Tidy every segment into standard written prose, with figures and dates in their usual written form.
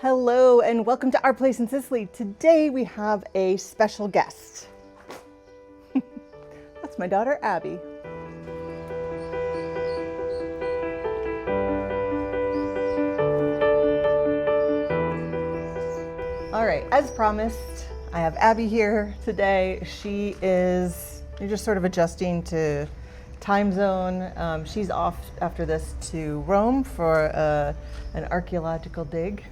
Hello and welcome to Our Place in Sicily. Today we have a special guest. That's my daughter, Abby. All right, as promised, I have Abby here today. You're just sort of adjusting to time zone. She's off after this to Rome for an archaeological dig.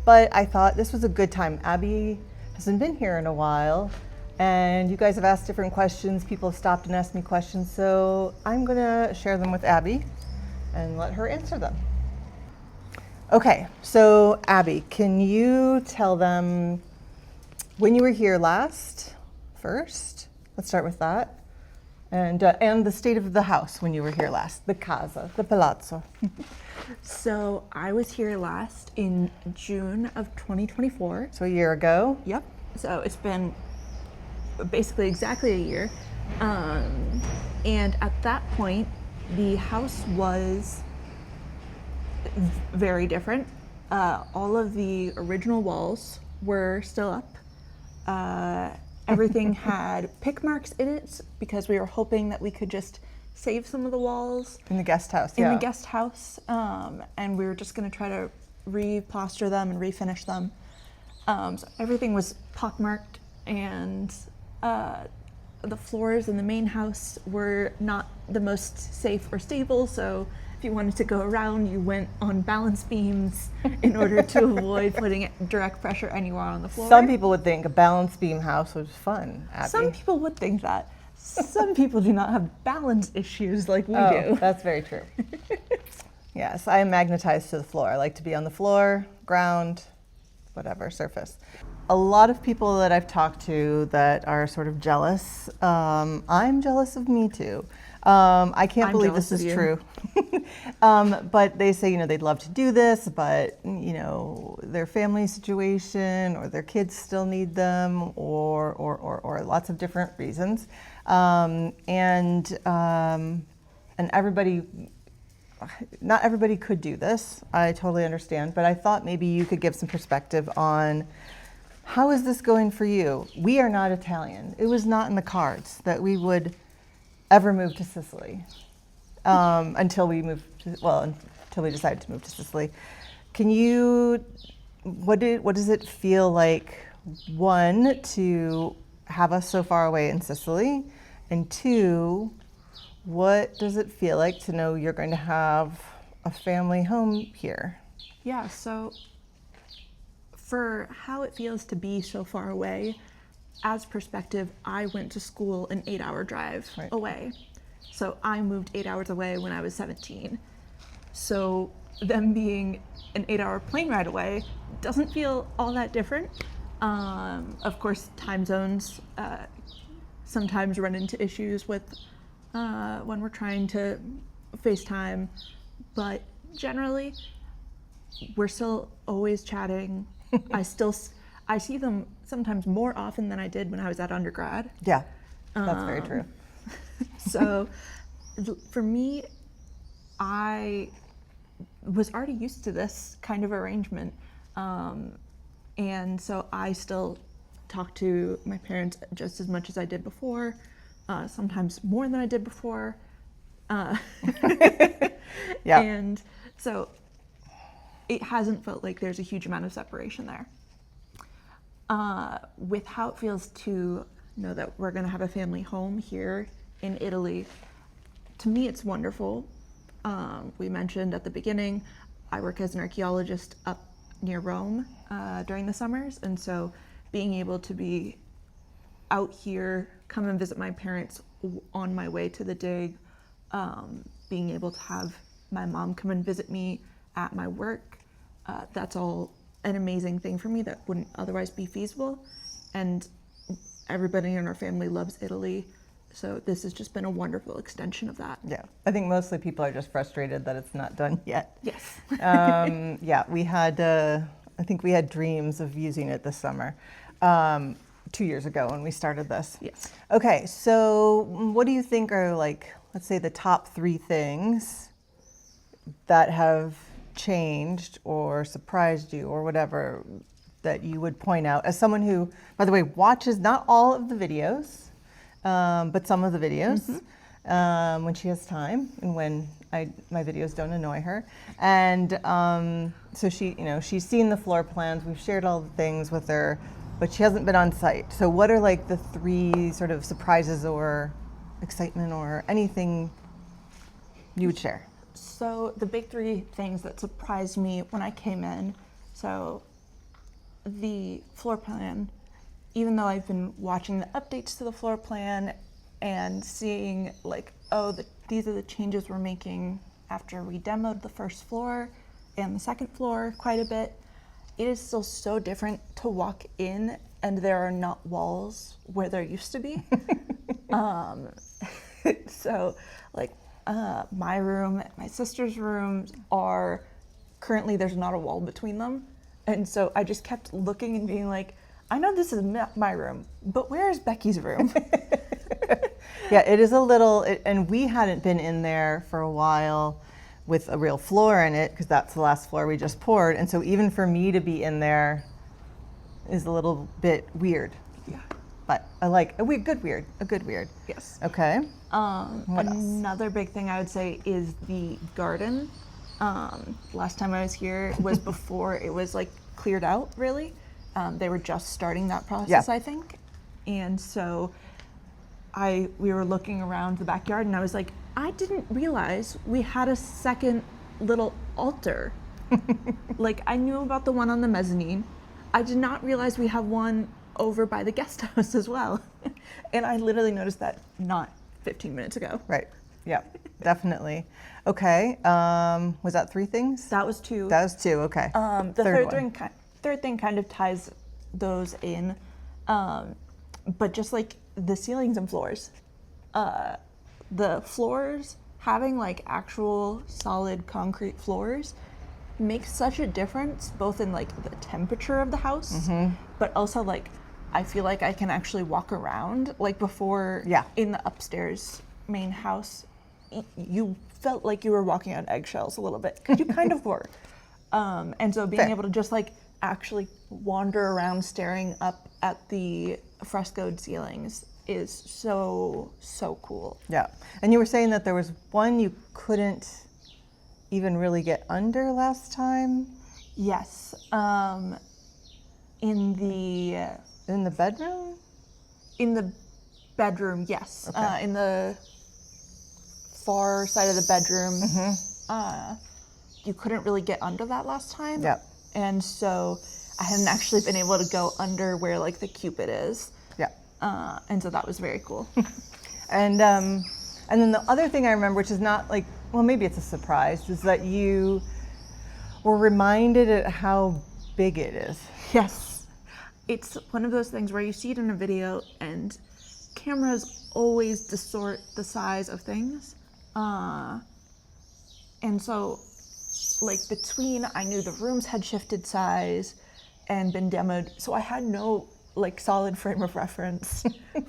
But I thought this was a good time. Abby hasn't been here in a while, and you guys have asked different questions. People have stopped and asked me questions, so I'm gonna share them with Abby and let her answer them. Okay, so Abby, can you tell them when you were here last, first? Let's start with that. And the state of the house when you were here last, the casa, the Palazzo. So I was here last in June of 2024. So a year ago. Yep. So it's been basically exactly a year. And at that point, the house was very different. All of the original walls were still up. Everything had pick marks in it because we were hoping that we could just save some of the walls. In the guest house, In the guest house. And we were just going to try to replaster them and refinish them. So everything was pockmarked, and the floors in the main house were not the most safe or stable. So if you wanted to go around, you went on balance beams in order to avoid putting direct pressure anywhere on the floor. Some people would think a balance beam house was fun, Abby. Some people would think that. Some people do not have balance issues like we do. That's very true. Yes, I am magnetized to the floor. I like to be on the floor, ground, whatever, surface. A lot of people that I've talked to that are sort of jealous, I'm jealous of me too. I can't believe this is true. But they say, they'd love to do this, but, their family situation or their kids still need them or lots of different reasons. And everybody, not everybody could do this. I totally understand, but I thought maybe you could give some perspective on how is this going for you? We are not Italian. It was not in the cards that we would ever move to Sicily until we decided to move to Sicily. What does it feel like, one, to have us so far away in Sicily, and two, what does it feel like to know you're going to have a family home here? Yeah, so for how it feels to be so far away, as perspective, I went to school an 8-hour drive away. So I moved 8 hours away when I was 17. So them being an 8-hour plane ride away doesn't feel all that different. Of course, time zones sometimes run into issues with when we're trying to FaceTime, but generally, we're still always chatting. I see them sometimes more often than I did when I was at undergrad. Yeah, that's very true. So for me, I was already used to this kind of arrangement. And so I still talk to my parents just as much as I did before, sometimes more than I did before. Yeah. And so it hasn't felt like there's a huge amount of separation there. With how it feels to know that we're going to have a family home here in Italy, to me it's wonderful. We mentioned at the beginning, I work as an archaeologist up near Rome during the summers, and so being able to be out here, come and visit my parents on my way to the dig, being able to have my mom come and visit me at my work, that's all an amazing thing for me that wouldn't otherwise be feasible. And everybody in our family loves Italy, so this has just been a wonderful extension of that. Yeah, I think mostly people are just frustrated that it's not done yet. Yes. Yeah, we had, I think we had dreams of using it this summer, 2 years ago when we started this. Yes. Okay, so what do you think are, like, let's say the top 3 things that have changed or surprised you or whatever that you would point out as someone who, by the way, watches not all of the videos, but some of the videos when she has time and when my videos don't annoy her. And so she, she's seen the floor plans. We've shared all the things with her, but she hasn't been on site. So what are like the 3 sort of surprises or excitement or anything you would share? So the big 3 things that surprised me when I came in, so the floor plan, even though I've been watching the updates to the floor plan and seeing like, these are the changes we're making after we demoed the first floor and the second floor quite a bit, it is still so different to walk in and there are not walls where there used to be. So like my room, my sister's rooms are currently, there's not a wall between them. And so I just kept looking and being like, I know this is my room, but where is Becky's room? Yeah, it is a little, and we hadn't been in there for a while with a real floor in it because that's the last floor we just poured. And so even for me to be in there is a little bit weird. Yeah. But I like a good weird. Yes. Okay. What another big thing I would say is the garden. Last time I was here was before it was like cleared out, really. They were just starting that process, I think. And so we were looking around the backyard and I was like, I didn't realize we had a second little altar. Like I knew about the one on the mezzanine. I did not realize we have one over by the guest house as well. And I literally noticed that not 15 minutes ago. Right. Yeah, definitely. Okay. Was that 3 things? That was 2. That was 2. Okay. The third thing kind of ties those in, but just like the ceilings and floors. The floors, having like actual solid concrete floors makes such a difference both in like the temperature of the house, but also like I feel like I can actually walk around. Like before in the upstairs main house, you felt like you were walking on eggshells a little bit because you kind of were. And so being able to just like actually wander around staring up at the frescoed ceilings is so cool. Yeah. And you were saying that there was one you couldn't even really get under last time? Yes. In the bedroom? In the bedroom, yes. Okay. In the far side of the bedroom, you couldn't really get under that last time. Yeah. And so I hadn't actually been able to go under where like the Cupid is. Yeah. And so that was very cool. And then the other thing I remember, which is not like, well, maybe it's a surprise, was that you were reminded at how big it is. Yes. It's one of those things where you see it in a video and cameras always distort the size of things. And so like between, I knew the rooms had shifted size and been demoed, so I had no like solid frame of reference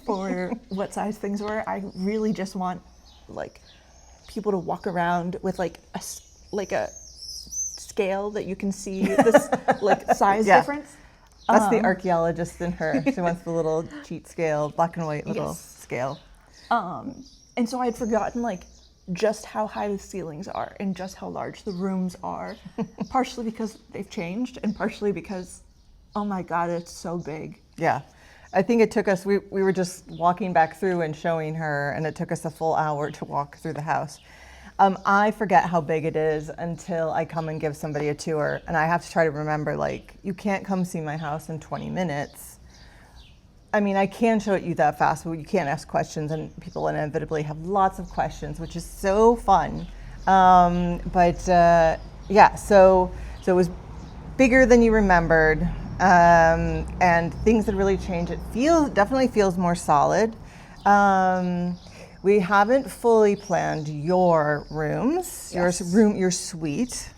for what size things were. I really just want like people to walk around with like a scale that you can see this like size difference. That's the archaeologist in her. She wants the little cheat scale, black and white little scale. And so I had forgotten like just how high the ceilings are and just how large the rooms are, partially because they've changed and partially because, oh my God, it's so big. Yeah. I think it took us, we were just walking back through and showing her, and it took us a full hour to walk through the house. I forget how big it is until I come and give somebody a tour, and I have to try to remember, like, you can't come see my house in 20 minutes. I mean, I can show it you that fast, but you can't ask questions, and people inevitably have lots of questions, which is so fun. Yeah, so it was bigger than you remembered, and things had really changed. It definitely feels more solid. We haven't fully planned your rooms, your suite.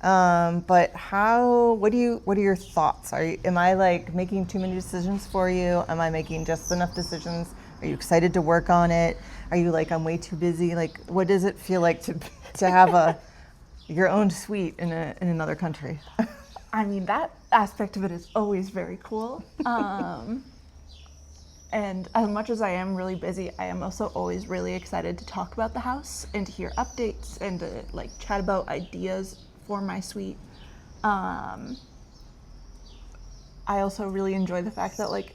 But what are your thoughts? Am I like making too many decisions for you? Am I making just enough decisions? Are you excited to work on it? Are you like, I'm way too busy? Like, what does it feel like to have your own suite in another country. I mean, that aspect of it is always very cool. And as much as I am really busy, I am also always really excited to talk about the house and to hear updates and to like chat about ideas for my suite. I also really enjoy the fact that like,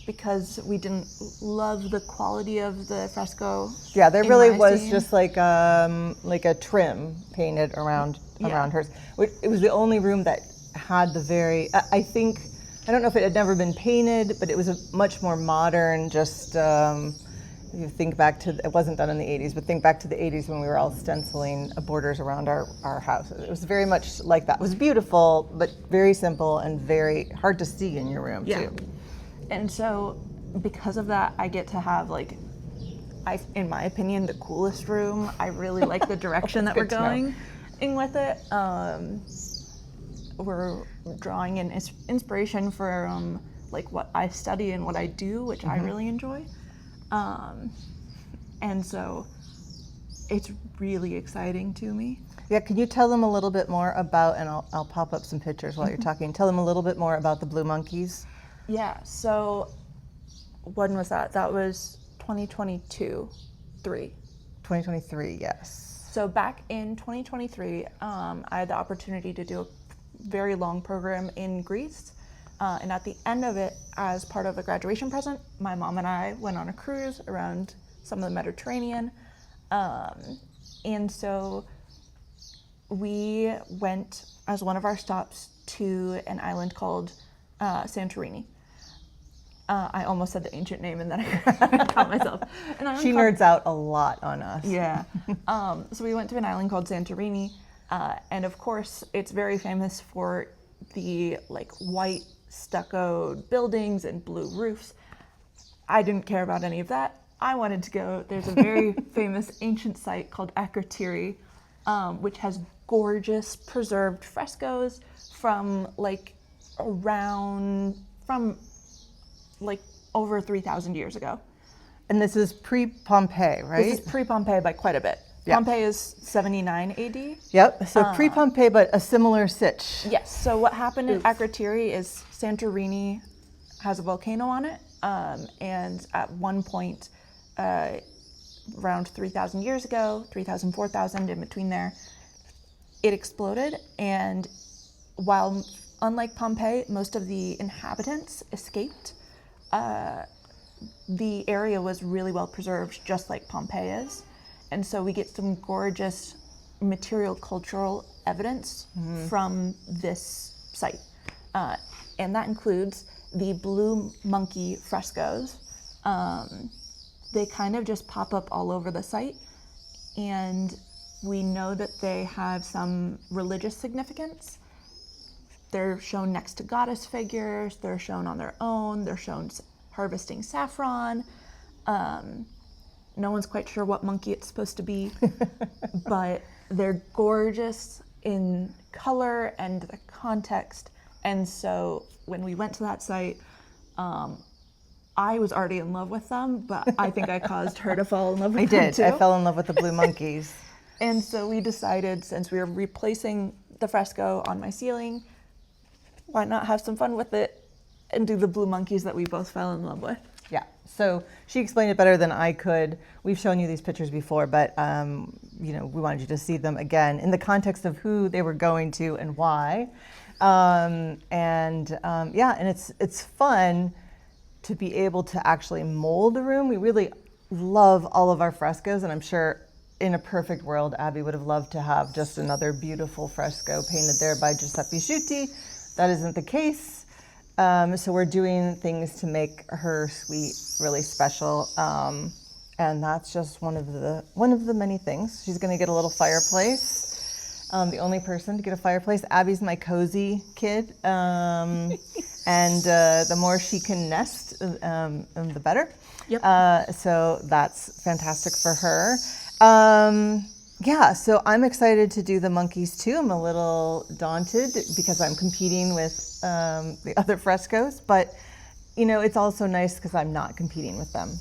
because we didn't love the quality of the fresco. Yeah, there really was just like a trim painted around hers. It was the only room that had the very, I don't know if it had never been painted, but it was a much more modern, just, you think back to, it wasn't done in the 80s, but think back to the 80s when we were all stenciling borders around our house. It was very much like that. It was beautiful, but very simple and very hard to see in your room too. And so because of that, I get to have like, in my opinion, the coolest room. I really like the direction that we're going in with it. We're drawing in inspiration for like what I study and what I do, which I really enjoy. And so it's really exciting to me. Yeah, can you tell them a little bit more about, and I'll pop up some pictures while you're talking, tell them a little bit more about the blue monkeys. Yeah, so when was that? That was 2022, 2023, yes. So back in 2023, I had the opportunity to do a very long program in Greece. And at the end of it, as part of a graduation present, my mom and I went on a cruise around some of the Mediterranean. And so we went as one of our stops to an island called Santorini. I almost said the ancient name and then I caught myself. She nerds out a lot on us. Yeah. So we went to an island called Santorini. And of course, it's very famous for the like white stuccoed buildings and blue roofs. I didn't care about any of that. I wanted to go. There's a very famous ancient site called Akrotiri, which has gorgeous preserved frescoes from over 3,000 years ago. And this is pre-Pompeii, right? This is pre-Pompeii by quite a bit. Yeah. Pompeii is 79 AD. Yep, so pre-Pompeii, but a similar sitch. Yes, so what happened in Akrotiri is Santorini has a volcano on it, and at one point, around 3,000 years ago, 3,000, 4,000, in between there, it exploded, and while, unlike Pompeii, most of the inhabitants escaped, the area was really well preserved, just like Pompeii is. And so we get some gorgeous material cultural evidence from this site. And that includes the blue monkey frescoes. They kind of just pop up all over the site. And we know that they have some religious significance. They're shown next to goddess figures. They're shown on their own. They're shown harvesting saffron. No one's quite sure what monkey it's supposed to be, but they're gorgeous in color and the context. And so when we went to that site, I was already in love with them, but I think I caused her to fall in love with them too. I fell in love with the blue monkeys. And so we decided, since we were replacing the fresco on my ceiling, why not have some fun with it and do the blue monkeys that we both fell in love with? Yeah, so she explained it better than I could. We've shown you these pictures before, but we wanted you to see them again in the context of who they were going to and why. And it's fun to be able to actually mold a room. We really love all of our frescoes, and I'm sure in a perfect world, Abby would have loved to have just another beautiful fresco painted there by Giuseppe Sciutti. That isn't the case. So we're doing things to make her suite really special, and that's just one of the many things. She's going to get a little fireplace. The only person to get a fireplace. Abby's my cozy kid, and the more she can nest, the better. Yep. So that's fantastic for her. So I'm excited to do the monkeys too. I'm a little daunted because I'm competing with the other frescoes, but it's also nice because I'm not competing with them,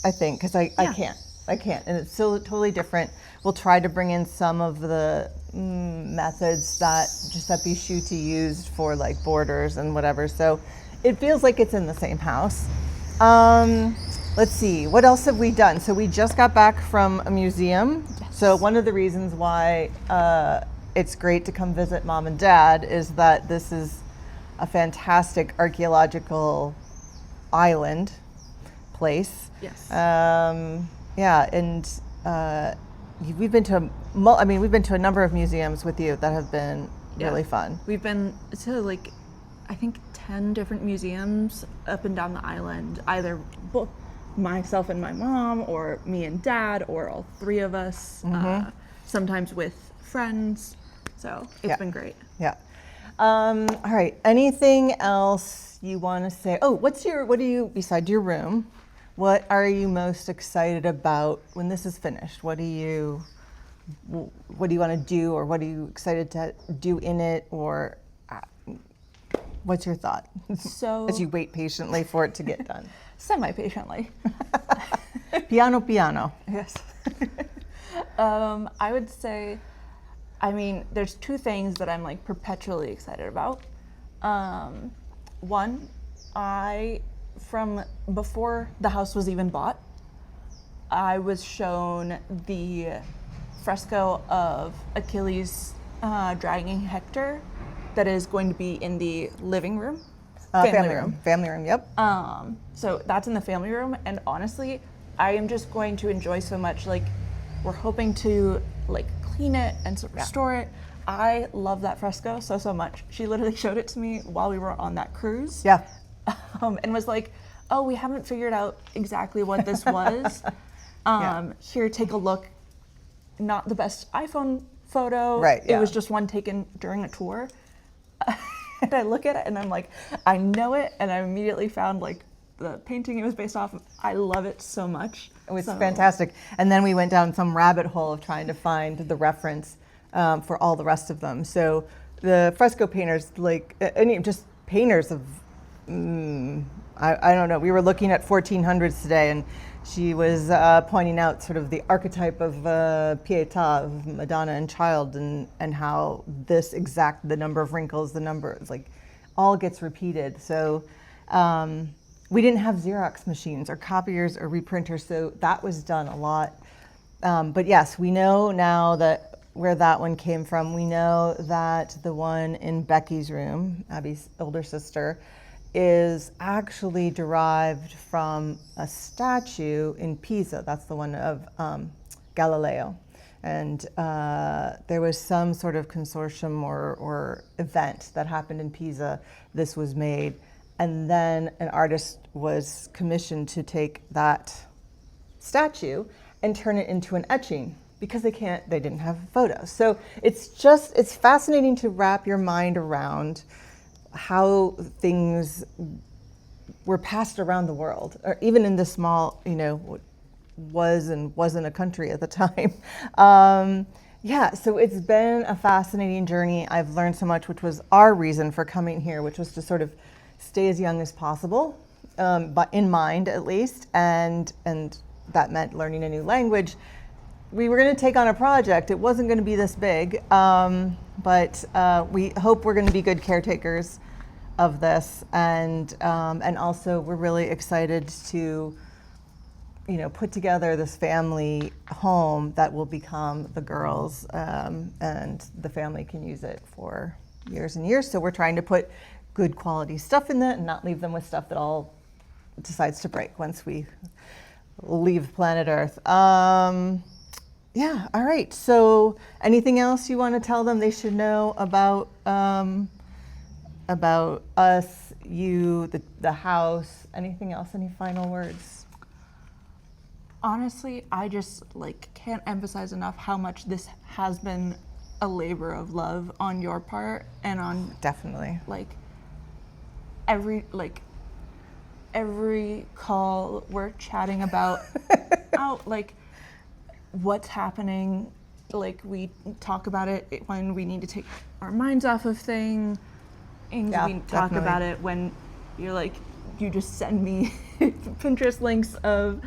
I think, because I can't, and it's still totally different. We'll try to bring in some of the methods that Giuseppe Sciuti used for like borders and whatever. So it feels like it's in the same house. Let's see, what else have we done? So we just got back from a museum. Yes. So one of the reasons why it's great to come visit Mom and Dad is that this is a fantastic archaeological island place. Yes. Yeah, and we've been to a number of museums with you that have been really fun. We've been to like, I think 10 different museums up and down the island, either myself and my mom, or me and Dad, or all three of us, sometimes with friends. So it's been great. Yeah. All right. Anything else you want to say? Oh, what do you, beside your room, what are you most excited about when this is finished? What do you want to do, or what are you excited to do in it, or what's your thought? So as you wait patiently for it to get done. Semi-patiently. Piano piano. Yes. I would say, I mean, there's two things that I'm like perpetually excited about. One, from before the house was even bought, I was shown the fresco of Achilles dragging Hector that is going to be in the living room. Family room, yep. So that's in the family room, and honestly, I am just going to enjoy so much. Like, we're hoping to like clean it and restore it. I love that fresco so much. She literally showed it to me while we were on that cruise. Yeah. And was like, "Oh, we haven't figured out exactly what this was. Here, take a look." Not the best iPhone photo. Right. It was just one taken during a tour. And I look at it and I'm like, I know it, and I immediately found like the painting it was based off of. I love it so much. It was fantastic. And then we went down some rabbit hole of trying to find the reference for all the rest of them. So the fresco painters, like just painters of, I don't know, we were looking at 1400s today, and she was pointing out sort of the archetype of Pietà, of Madonna and Child, and how the number of wrinkles, the number, like, all gets repeated. So we didn't have Xerox machines or copiers or reprinters, so that was done a lot. But yes, we know now that where that one came from. We know that the one in Becky's room, Abby's older sister, is actually derived from a statue in Pisa. That's the one of Galileo. And there was some sort of consortium or event that happened in Pisa. This was made. And then an artist was commissioned to take that statue and turn it into an etching, because they didn't have photos. So it's fascinating to wrap your mind around how things were passed around the world, or even in this small, what was and wasn't a country at the time. So it's been a fascinating journey. I've learned so much, which was our reason for coming here, which was to sort of stay as young as possible, but in mind at least, and that meant learning a new language. We were going to take on a project. It wasn't going to be this big, but we hope we're going to be good caretakers of this, and also we're really excited to, put together this family home that will become the girls, and the family can use it for years and years. So we're trying to put good quality stuff in it and not leave them with stuff that all decides to break once we leave planet Earth. Yeah, all right. So anything else you want to tell them they should know about us, you, the house? Anything else? Any final words? Honestly, I just can't emphasize enough how much this has been a labor of love on your part, and on definitely every call we're chatting about what's happening. We talk about it when we need to take our minds off of things. Yeah, we talk about it when you're you just send me Pinterest links of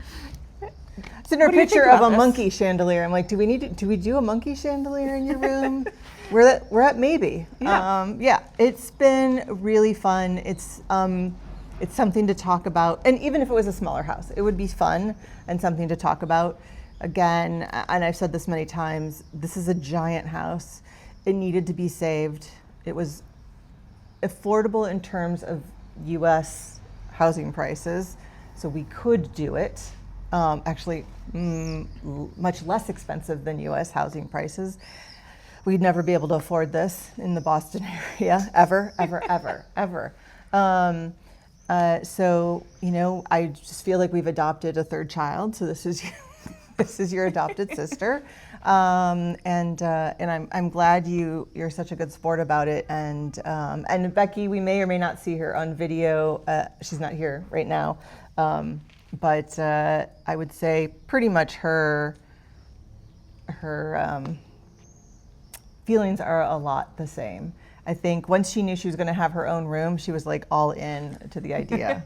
sent her a What do you think picture of a about this? monkey chandelier. I'm like, do we do a monkey chandelier in your room? we're at maybe. Yeah. It's been really fun. It's something to talk about, and even if it was a smaller house, it would be fun and something to talk about. Again, and I've said this many times, this is a giant house. It needed to be saved. It was affordable in terms of US housing prices, so we could do it. Actually, much less expensive than US housing prices. We'd never be able to afford this in the Boston area, ever. So, I just feel like we've adopted a third child, so this is your adopted sister. And I'm glad you're such a good sport about it. And Becky, we may or may not see her on video. She's not here right now, but I would say pretty much her feelings are a lot the same. I think once she knew she was going to have her own room, she was like all in to the idea.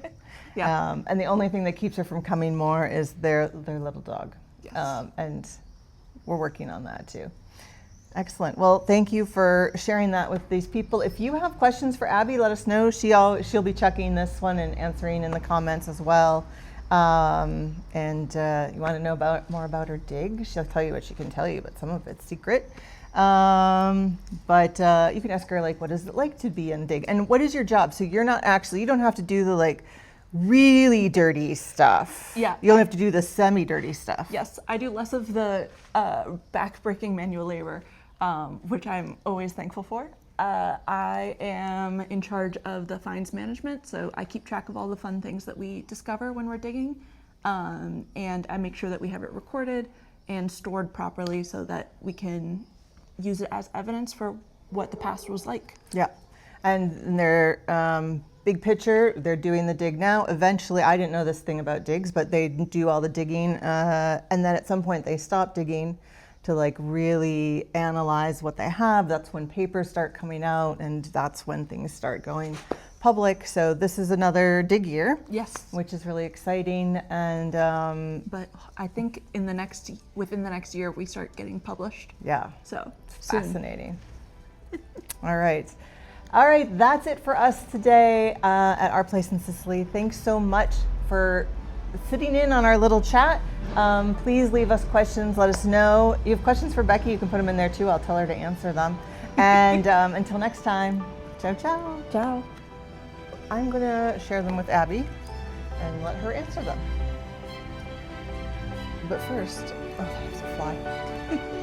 Yeah. And the only thing that keeps her from coming more is their little dog. Yes. And we're working on that too. Excellent. Well, thank you for sharing that with these people. If you have questions for Abby, let us know. She'll be checking this one and answering in the comments as well. And you want to know more about her dig? She'll tell you what she can tell you, but some of it's secret. But you can ask her, like, what is it like to be in dig? And what is your job? So you don't have to do the like really dirty stuff. Yeah. You only have to do the semi-dirty stuff. Yes, I do less of the back-breaking manual labor, which I'm always thankful for. I am in charge of the finds management, so I keep track of all the fun things that we discover when we're digging, and I make sure that we have it recorded and stored properly so that we can use it as evidence for what the past was like. Yeah, and they're big picture, they're doing the dig now. Eventually, I didn't know this thing about digs, but they do all the digging, and then at some point they stop digging to like really analyze what they have. That's when papers start coming out, and that's when things start going public. So this is another dig year. Yes. Which is really exciting, and but I think within the next year we start getting published. yeah, So soon. Fascinating. All right, that's it for us today at Our Place in Sicily. Thanks so much for sitting in on our little chat. Please leave us questions, let us know. You have questions for Becky, you can put them in there too. I'll tell her to answer them. And until next time, ciao, ciao. Ciao. I'm gonna share them with Abby and let her answer them. But first, oh, there's a fly.